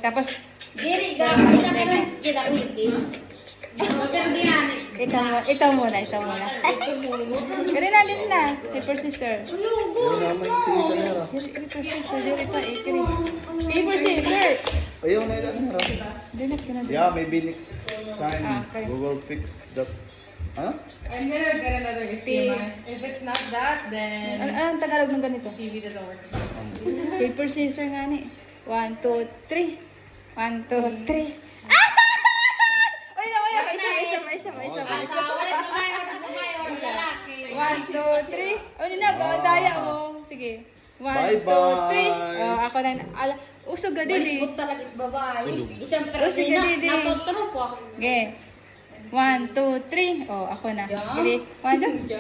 Tapos, Diri ga, kita ka rin. Kita ko yung kids. Pero di namin. ito muna. Ganun natin na. Paper scissor. Ayun naman yung tinita nera. Paper scissor. Dili pa eh. Paper scissor. Ayaw na ilan nera. Dinat ka na. Yeah, maybe next time Okay. we will fix that. Huh? I'm gonna get another HDMI. If it's not that, then Anong Tagalog ng ganito? TV doesn't work. Paper scissor nga ni. 1, 2, 3. 1, 2, 3. Ay, isa. Asawa rin babae or lalaki. 1, 2, 3. Oh, ninagawa daya mo. Sige. 1, 2, 3. Bye-bye. Oh, ako na. Usog ka dili. Malis talaga babae. Isang Usog ka dili. napotro po ako. Okay. 1, 2, 3. Oh, ako na. Dili. 1, 2.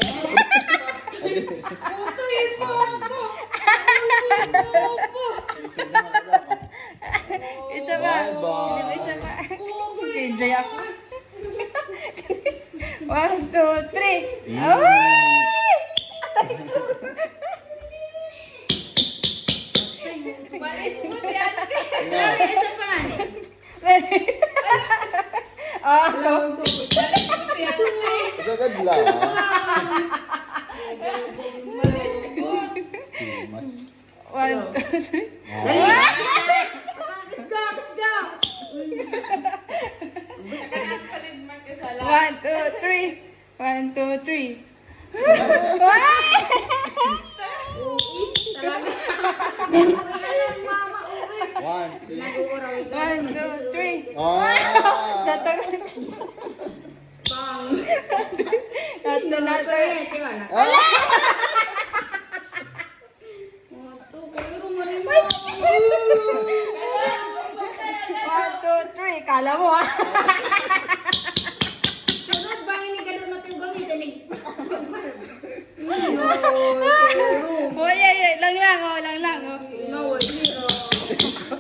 Puto yun po ako. Isa pa. Bye-bye. Hindi ba isa pa? Enjoy ako. 1, 2, 3. Malis mo yan. Grabe, isa pa nga ni. Ako. Malis mo yan. Sagad lang. Malis mo. Mas. 1, 2, 3. Dali. Let's go. Palit mark ka sa 1, 2, 3. 1, 2, 3. Talaga. Mama, uwi. 1, 2. Nag-uuraw ito. 1, 2, 3. Ah! Tatagal. Bang. Natay. Ito, pero marimos. 1, 2, 3. Kala mo ah. Sunod ba yung ganun natin gamitin? Oh, yeah. Lang. Oh. No, zero. Ah.